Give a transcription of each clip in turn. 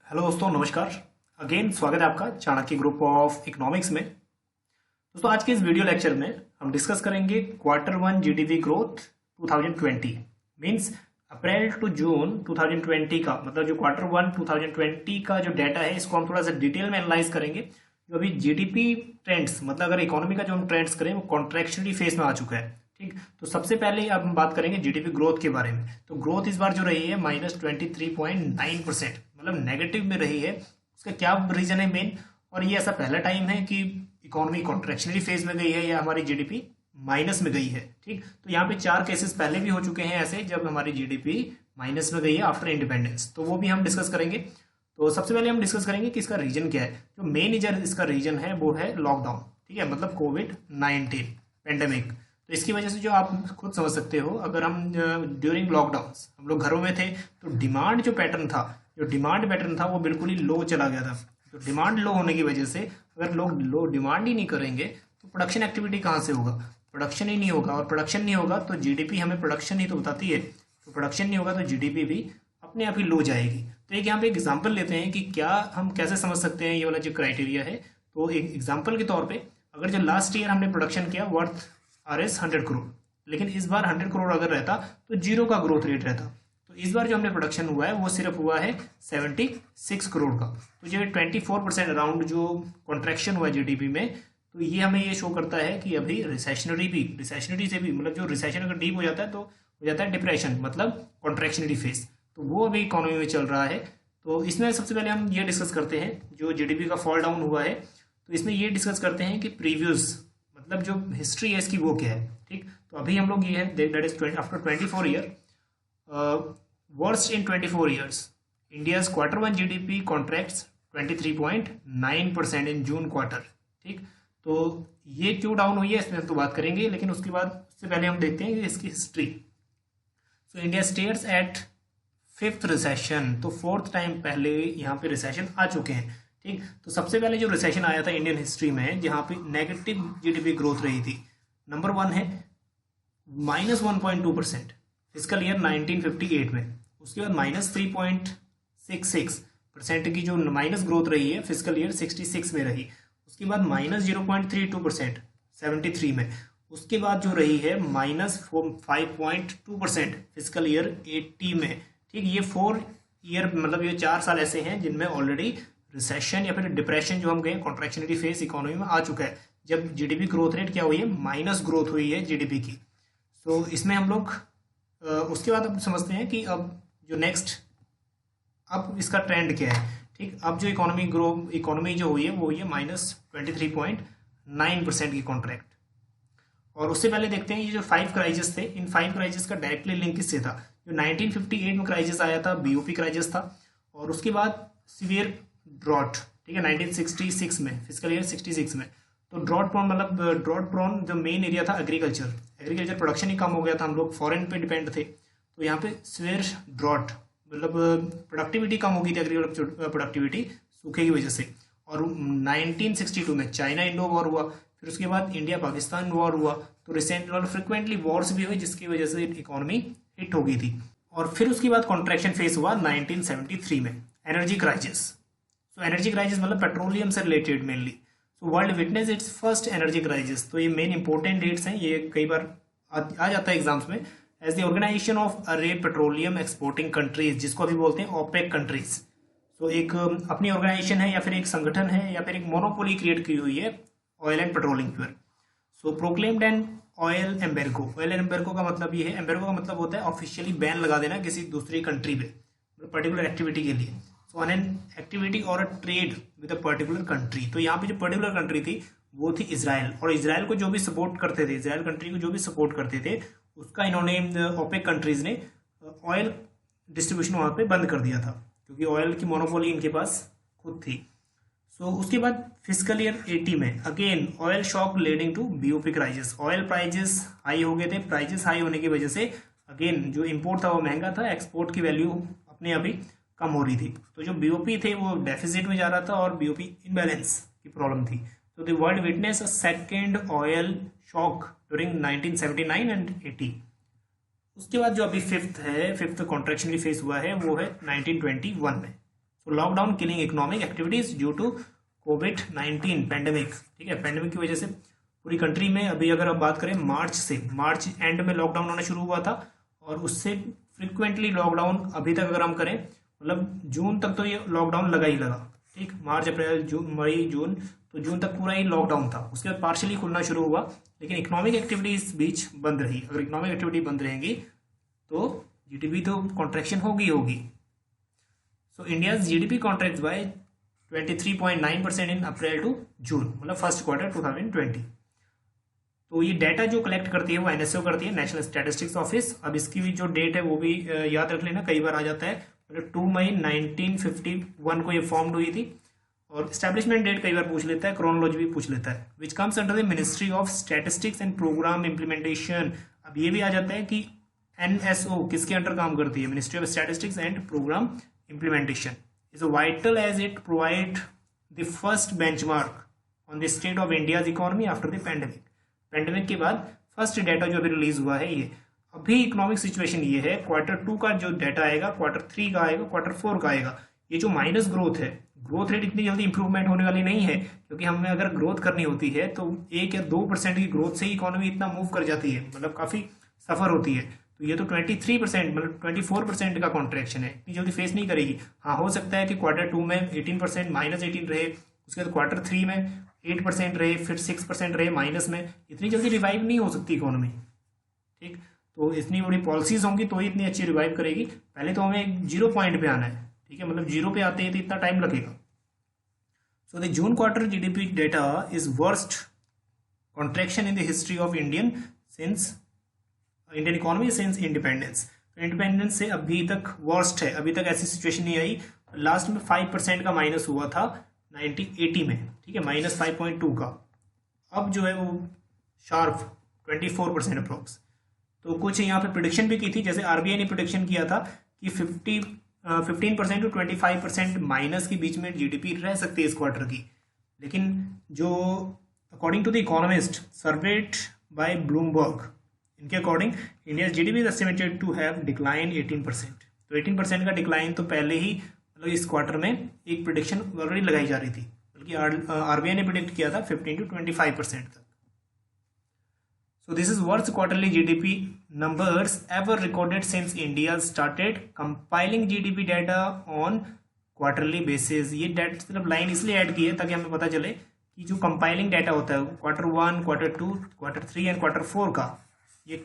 Hello दोस्तों, नमस्कार। Again स्वागत है आपका चाणक्य ग्रुप ऑफ इकोनॉमिक्स में। दोस्तों, आज के इस वीडियो लेक्चर में हम डिस्कस करेंगे quarter one GDP growth 2020 means April to June 2020 का, मतलब जो क्वार्टर वन 2020 का जो डाटा है, इसको हम थोड़ा सा डिटेल में एनालाइज करेंगे। जो अभी जीडीपी ट्रेंड्स, मतलब अगर इकोनॉमी का जो हम ट्रेंड्स करें वो कॉन्ट्रैक्शनरी फेज में आ चुका है। ठीक, तो सबसे पहले अब हम बात करेंगे जीडीपी ग्रोथ के बारे में। तो ग्रोथ इस बार जो रही है -23.9%, मतलब नेगेटिव में रही है। उसका क्या रीजन है मेन, और ये ऐसा पहला टाइम है कि इकोनॉमी कॉन्ट्रैक्शनरी फेज में गई है या हमारी जीडीपी माइनस में गई है। ठीक, तो यहाँ पे 4 केसेस पहले भी हो चुके हैं ऐसे, जब हमारी जीडीपी माइनस में गई है आफ्टर इंडिपेंडेंस, तो वो भी हम डिस्कस करेंगे। तो सबसे पहले हम डिस्कस करेंगे कि इसका रीजन क्या है। जो मेन इसका रीजन है वो है लॉकडाउन। ठीक है, मतलब कोविड-19 पेंडेमिक। तो इसकी वजह से जो आप खुद समझ सकते हो, अगर हम ड्यूरिंग लॉकडाउन हम लोग घरों में थे, तो डिमांड जो डिमांड पैटर्न था वो बिल्कुल ही लो चला गया था। तो डिमांड लो होने की वजह से अगर लोग लो डिमांड ही नहीं करेंगे तो प्रोडक्शन एक्टिविटी कहाँ से होगा? प्रोडक्शन ही नहीं होगा, और प्रोडक्शन नहीं होगा तो जीडीपी हमें प्रोडक्शन ही तो बताती है। तो प्रोडक्शन नहीं होगा तो जीडीपी भी अपने आप ही लो जाएगी। तो एक यहाँ पे एक एग्जाम्पल लेते हैं कि क्या हम कैसे समझ सकते हैं ये वाला जो क्राइटेरिया है। तो एक एग्जाम्पल के तौर पे, अगर जो लास्ट ईयर हमने प्रोडक्शन किया वर्थ RS 100 करोड़, लेकिन इस बार 100 करोड़ अगर रहता तो जीरो का ग्रोथ रेट रहता। तो इस बार जो हमने प्रोडक्शन हुआ है वो सिर्फ हुआ है 76 करोड़ का। तो जो 24% अराउंड जो कॉन्ट्रैक्शन हुआ है जीडीपी में, तो ये हमें ये शो करता है कि अभी रिसेशनरी से भी, मतलब जो रिसेशन अगर डीप हो जाता है तो हो जाता है डिप्रेशन, मतलब कॉन्ट्रैक्शनरी फेज। तो वो अभी इकोनॉमी में चल रहा है। तो इसमें सबसे पहले हम ये डिस्कस करते हैं, जो जीडीपी का फॉल डाउन हुआ है, तो इसमें ये डिस्कस करते हैं कि प्रीवियस, मतलब जो हिस्ट्री है इसकी वो क्या है। ठीक, तो अभी हम लोग ये है that is after 24 year, worst in 24 years, India's quarter one GDP contracts 23.9% in June quarter. ठीक, तो ये क्यों डाउन हुई है इसमें हम तो बात करेंगे, लेकिन उसके बाद उससे पहले हम देखते हैं इसकी history. So India stairs at fifth recession, तो फोर्थ टाइम पहले यहाँ पे रिसेशन आ चुके हैं। ठीक, तो सबसे पहले जो रिसेशन आया था इंडियन हिस्ट्री में, जहाँ पे नेगेटिव जीडीपी ग्रोथ रही थी, नंबर 1 है -1.2% फिजिकल ईयर 1958 में। उसके बाद -3.66% की जो माइनस ग्रोथ रही है फिजिकल ईयर 66 में रही। उसके बाद -0.32% 73 में। उसके बाद जो रही है -5.2% फिजिकल ईयर 80 में। ठीक, ये 4 ईयर, मतलब ये 4 साल ऐसे हैं जिनमें ऑलरेडी रिसेशन या फिर डिप्रेशन जो हम गए कॉन्ट्रैक्शनरी फेज इकोनॉमी में आ चुका है, जब जीडीपी ग्रोथ रेट क्या हुई है, माइनस ग्रोथ हुई है जीडीपी की। तो इसमें हम लोग उसके बाद अब समझते हैं कि अब जो नेक्स्ट, अब इसका ट्रेंड क्या है। ठीक, अब जो इकोनॉमी जो हुई है वो हुई है -23.9% की कॉन्ट्रैक्ट। और उससे पहले देखते हैं ये जो 5 क्राइसिस थे, इन 5 क्राइसिस का डायरेक्टली लिंक किससे था। जो 1958 में क्राइसिस आया था, बीओपी क्राइसिस था, और उसके बाद सीवियर ड्रॉट। ठीक है, 1966 में, फिजिकल ईयर 66 में। तो ड्रॉट प्रोन जो मेन एरिया था एग्रीकल्चर प्रोडक्शन ही कम हो गया था, हम लोग फॉरेन पे डिपेंड थे। तो यहाँ पे सीवियर ड्रॉट, मतलब प्रोडक्टिविटी कम हो गई थी, एग्रीकल्चर प्रोडक्टिविटी सूखे की वजह से। और 1962 में चाइना इंडो वॉर हुआ, फिर उसके बाद इंडिया पाकिस्तान वॉर हुआ। तो रिसेंट और फ्रिक्वेंटली वॉर्स भी हुए, जिसकी वजह से इकोनॉमी हिट हो गई थी। और फिर उसके बाद कॉन्ट्रैक्शन फेस हुआ 1973 में, एनर्जी क्राइसिस। तो एनर्जी क्राइसिस मतलब पेट्रोलियम से related mainly. So world witness it's first energy crisis. तो ये मेन इंपॉर्टेंट डेट्स हैं, ये कई बार आ जाता है एग्जाम्स में। एज द ऑर्गेनाइजेशन ऑफ अरे पेट्रोलियम एक्सपोर्टिंग कंट्रीज, जिसको अभी बोलते हैं ओपेक कंट्रीज। तो एक अपनी ऑर्गेनाइजेशन है या फिर एक संगठन है या फिर एक मोनोपोली क्रिएट की हुई है ऑयल एंड पेट्रोलिंग पर। सो प्रोक्लेम्ड एन ऑयल एम्बेर्गो। ऑयल एम्बेर्गो का मतलब ये है, एम्बेर्गो का मतलब होता है ऑफिशियली बैन लगा देना किसी दूसरी कंट्री पे पर्टिकुलर एक्टिविटी के लिए। सो ऑन एन एक्टिविटी और अ trade with a particular country. तो यहाँ पे जो पर्टिकुलर कंट्री थी वो थी इजराइल, और इजराइल को जो भी सपोर्ट करते थे, इजराइल कंट्री को जो भी सपोर्ट करते थे, उसका इन्होंने ओपेक कंट्रीज ने ऑयल डिस्ट्रीब्यूशन वहाँ पे बंद कर दिया था, क्योंकि ऑयल की मोनोपोली इनके पास खुद थी। सो उसके बाद फिजिकल ईयर 80 में again oil shock leading to BOP crisis. Oil prices high हो गए थे, प्राइजेस हाई होने की वजह से अगेन जो इंपोर्ट था वो महंगा था, एक्सपोर्ट की वैल्यू अपने अभी कम हो रही थी। तो जो बीओपी थे वो डेफिसिट में जा रहा था और बीओपी इनबैलेंस की प्रॉब्लम थी। तो the world witness a second oil shock during 1979 and 80। उसके बाद जो अभी फिफ्थ कॉन्ट्रैक्शनरी फेज हुआ है वो है 1921 में। So lockdown killing economic activities due to कोविड-19 पैंडेमिक। ठीक है, पैंडेमिक की वजह से पूरी कंट्री में अभी अगर आप बात करें मार्च एंड में लॉकडाउन होना शुरू हुआ था और उससे फ्रिक्वेंटली लॉकडाउन अभी तक अगर हम करें मतलब जून तक तो ये लॉकडाउन लगा ही लगा। ठीक, मार्च अप्रैल जून मई जून, तो जून तक पूरा ही लॉकडाउन था। उसके बाद पार्शियली खुलना शुरू हुआ, लेकिन इकोनॉमिक एक्टिविटी इस बीच बंद रही। अगर इकोनॉमिक एक्टिविटी बंद रहेंगी तो जीडीपी तो कॉन्ट्रैक्शन होगी। So India's GDP contract by 23.9% in April to June, मतलब फर्स्ट क्वार्टर 2020। तो ये डाटा जो कलेक्ट करती है वो एनएसओ करती है, नेशनल स्टैटिस्टिक्स ऑफिस। अब इसकी भी जो डेट है वो भी याद रख लेना, कई बार आ जाता है। मतलब 2 मई 1951 को ये फॉर्म्ड हुई थी। और स्टैब्लिशमेंट डेट कई बार पूछ लेता है, क्रोनोलॉजी भी पूछ लेता है। Which comes under the ministry of statistics and programme implementation. अब ये भी आ जाता है कि एनएसओ किसके अंडर काम करती है, ministry of statistics and programme implementation is vital as it provide the first benchmark on the state of India's economy after the pandemic. Pandemic के बाद फर्स्ट डाटा जो अभी रिलीज हुआ है ये अभी इकोनॉमिक सिचुएशन ये है। क्वार्टर 2 का जो डाटा आएगा, क्वार्टर 3 का आएगा, क्वार्टर 4 का आएगा। ये जो माइनस ग्रोथ है, ग्रोथ रेट इतनी जल्दी इंप्रूवमेंट होने वाली नहीं है, क्योंकि हमें अगर ग्रोथ करनी होती है तो 1 या 2% की ग्रोथ से ही इकोनॉमी इतना मूव कर जाती है, मतलब काफी सफर होती है। तो ये तो 23% मतलब 24% का कॉन्ट्रैक्शन है, इतनी जल्दी फेस नहीं करेगी। हाँ, हो सकता है कि क्वार्टर 2 में 18% -18 रहे, उसके बाद क्वार्टर 3 में 8% रहे, फिर 6% रहे माइनस में। इतनी जल्दी रिवाइव नहीं हो सकती इकोनॉमी। ठीक, तो इतनी बड़ी पॉलिसीज होंगी तो ही इतनी अच्छी रिवाइव करेगी। पहले तो हमें 0 पॉइंट पे आना है। ठीक है, मतलब 0 पे आते हैं तो इतना टाइम लगेगा। So the June quarter GDP data is worst contraction in the history of Indian economy since independence. तो इंडिपेंडेंस से अभी तक वर्स्ट है, अभी तक ऐसी सिचुएशन नहीं आई। लास्ट में 5% का माइनस हुआ था 1980 में। ठीक है, -5.2 का। अब जो है वो शार्प 24% अप्रोक्स। तो कुछ यहाँ पे प्रिडिक्शन भी की थी, जैसे आरबीआई ने प्रिडिक्शन किया था कि 15% टू 25% माइनस के बीच में जीडीपी रह सकती है इस क्वार्टर की। लेकिन जो according to the economist surveyed by Bloomberg, इनके according India GDP is estimated to have decline 18%। तो 18% का डिक्लाइन तो पहले ही मतलब इस क्वार्टर में एक प्रिडिक्शन ऑलरेडी लगाई जा रही थी, बल्कि आरबीआई ने प्रिडिक्ट किया था 15 to 25% तक। So this is worst quarterly GDP numbers ever recorded since India started compiling GDP data on quarterly basis। ये डेटा सिर्फ लाइन इसलिए ऐड की है ताकि हमें पता चले कि जो कंपाइलिंग डाटा होता है quarter 1, quarter 2, quarter 3 and quarter 4 का, ये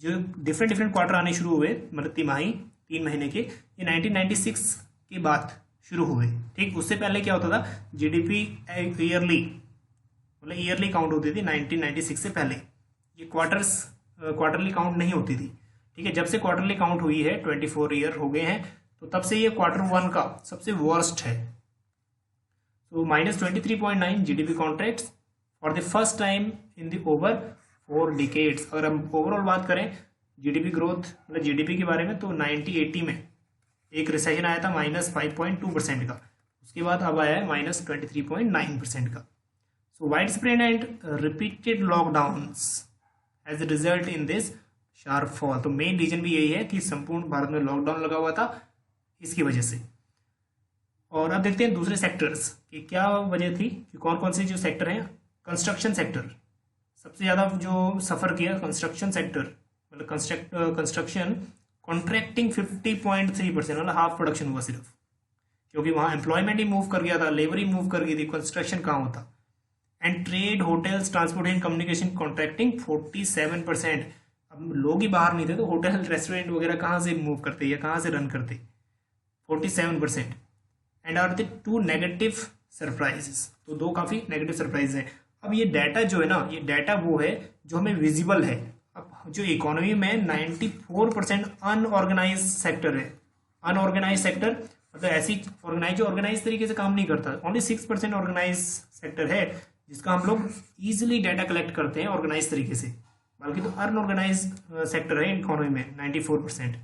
जो डिफरेंट क्वार्टर आने शुरू हुए, मतलब तिमाही 3 महीने के, ये 1996 के बाद शुरू हुए। ठीक, उससे पहले क्या होता था, जीडीपी ईयरली मतलब ईयरली काउंट होती थी 1996 से पहले। ये क्वार्टरली काउंट नहीं होती थी। ठीक है, जब से क्वार्टरली काउंट हुई है 24 ईयर हो गए हैं, तो तब से ये क्वार्टर 1 का सबसे वर्स्ट है। तो -23.9 GDP contracts for the first time in the over 4 decades. अगर हम ओवरऑल बात करें जीडीपी ग्रोथ मतलब जीडीपी के बारे में, तो 1980 में एक रिसेशन आया था -5.2% का, उसके बाद अब आया है -23.9% का। So wide spread and repeated lockdowns as a result in this sharp fall. तो मेन रीजन भी यही है कि संपूर्ण भारत में लॉकडाउन लगा हुआ था, इसकी वजह से। और अब देखते हैं दूसरे सेक्टर्स कि क्या वजह थी, कि कौन कौन से जो सेक्टर हैं। कंस्ट्रक्शन सेक्टर सबसे ज़्यादा जो सफ़र किया, कंस्ट्रक्शन सेक्टर मतलब कंस्ट्रक्शन कॉन्ट्रैक्टिंग 50.3%, मतलब हाफ प्रोडक्शन हुआ सिर्फ, क्योंकि वहाँ एम्प्लॉयमेंट ही मूव कर गया था, लेबर ही मूव कर गई थी, कंस्ट्रक्शन कहाँ होता। And trade, hotels, transport and communication contracting 47%। अब लोग ही बाहर नहीं थे तो होटल रेस्टोरेंट वगैरह कहाँ से मूव करते या कहाँ से रन करते, 47%। And are the 2 negative surprises. तो 2 काफ़ी नेगेटिव सरप्राइज हैं। अब ये डाटा जो है ना, ये डाटा वो है जो हमें विजिबल है। अब जो इकोनॉमी में 94% अनऑर्गेनाइज सेक्टर है। अनऑर्गेनाइज सेक्टर मतलब ऐसी ऑर्गेनाइज तरीके से काम नहीं करता। ओनली 6% ऑर्गेनाइज सेक्टर है जिसका हम लोग इजीली डाटा कलेक्ट करते हैं ऑर्गेनाइज तरीके से, बल्कि तो अनऑर्गेनाइज सेक्टर है इकोनॉमी में 94%।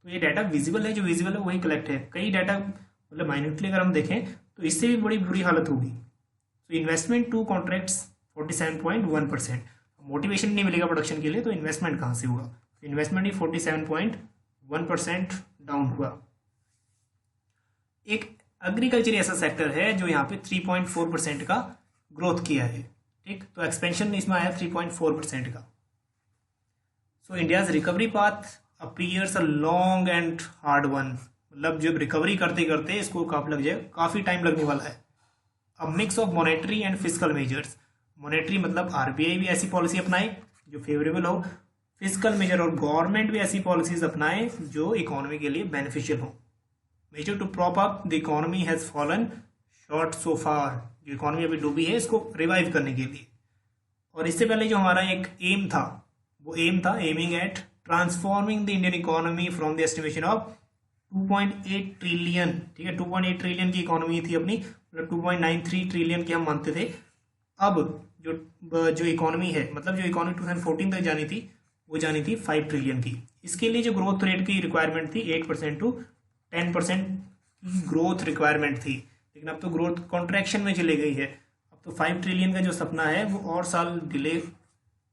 तो ये डाटा विजिबल है, जो विजिबल है वही कलेक्ट है। कई डाटा मतलब माइन्यूटली अगर हम देखें तो इससे भी बड़ी बुरी हालत होगी। तो इन्वेस्टमेंट टू कॉन्ट्रैक्ट्स 47.1%। मोटिवेशन नहीं मिलेगा प्रोडक्शन के लिए तो इन्वेस्टमेंट कहाँ से होगा। इन्वेस्टमेंट ही 47.1% डाउन हुआ। एक एग्रीकल्चर ऐसा सेक्टर है जो यहाँ पे 3.4% का ग्रोथ किया है। ठीक, तो एक्सपेंशन इसमें आया 3.4% का। सो India's recovery path appears a long and hard one, मतलब जब रिकवरी करते करते इसको काफी टाइम लगने वाला है। अ mix of monetary and physical measures, monetary मतलब आरबीआई भी ऐसी पॉलिसी अपनाए जो फेवरेबल हो, फिजिकल मेजर और गवर्नमेंट भी ऐसी पॉलिसीज अपनाए जो इकोनॉमी के लिए बेनिफिशियल हो। Measure to prop up the economy has fallen short so far, जो इकोनॉमी अभी डूबी है इसको रिवाइव करने के लिए। और इससे पहले जो हमारा एक एम था, वो एम था aiming at transforming the Indian economy from the estimation of 2.8 trillion, ठीक है 2.8 ट्रिलियन की इकोनॉमी थी अपनी, मतलब 2.93 ट्रिलियन की हम मानते थे। अब जो इकोनॉमी है, मतलब जो इकोनॉमी 2014 तक जानी थी वो जानी थी 5 ट्रिलियन की। इसके लिए जो ग्रोथ रेट की रिक्वायरमेंट थी 8% टू 10% की ग्रोथ रिक्वायरमेंट थी, लेकिन अब तो ग्रोथ कॉन्ट्रैक्शन में चली गई है। अब तो 5 ट्रिलियन का जो सपना है वो और साल डिले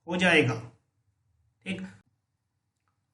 हो जाएगा। ठीक,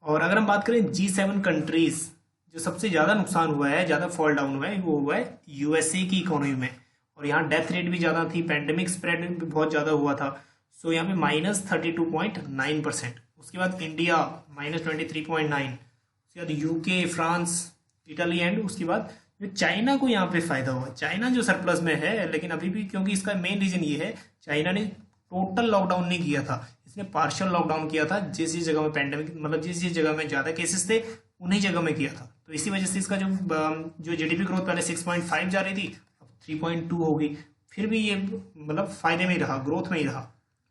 और अगर हम बात करें G7 कंट्रीज, जो सबसे ज़्यादा नुकसान हुआ है, ज़्यादा फॉल डाउन हुआ है, वो हुआ है यूएसए की इकोनॉमी में। और यहाँ डेथ रेट भी ज़्यादा थी, पैंडेमिक स्प्रेड भी बहुत ज़्यादा हुआ था। सो यहाँ पे -32.9%। उसके बाद इंडिया -23.9%, उसके बाद यूके, फ्रांस, इटली एंड उसके बाद जो चाइना को यहाँ पे फायदा हुआ। चाइना जो सरप्लस में है, लेकिन अभी भी, क्योंकि इसका मेन रीजन ये है, चाइना ने टोटल लॉकडाउन नहीं किया था, इसने पार्शियल लॉकडाउन किया था। जिस जगह में पैंडेमिक, मतलब जिस जगह में ज्यादा केसेस थे उन्हीं जगह में किया था। तो इसी वजह से इसका जो जीडीपी ग्रोथ पहले 6.5 जा रही थी, अब 3.2 हो गई। फिर भी ये मतलब फायदे में ही रहा, ग्रोथ में ही रहा।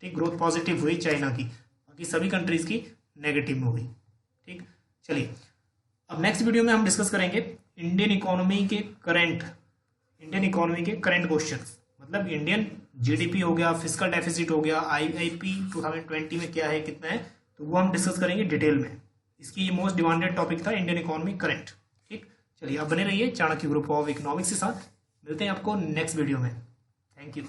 ठीक, ग्रोथ पॉजिटिव हुई चाइना की, बाकी सभी कंट्रीज की नेगेटिव में हुई। ठीक, चलिए अब नेक्स्ट वीडियो में हम डिस्कस करेंगे इंडियन इकोनॉमी के करंट क्वेश्चंस, मतलब इंडियन जीडीपी हो गया, फिस्कल डेफिसिट हो गया, आईआईपी 2020 में क्या है, कितना है, तो वो हम डिस्कस करेंगे डिटेल में। इसकी ये मोस्ट डिमांडेड टॉपिक था, इंडियन इकोनॉमी करंट। ठीक, चलिए आप बने रहिए चाणक्य ग्रुप ऑफ इकोनॉमिक्स के साथ। मिलते हैं आपको नेक्स्ट वीडियो में। Thank you.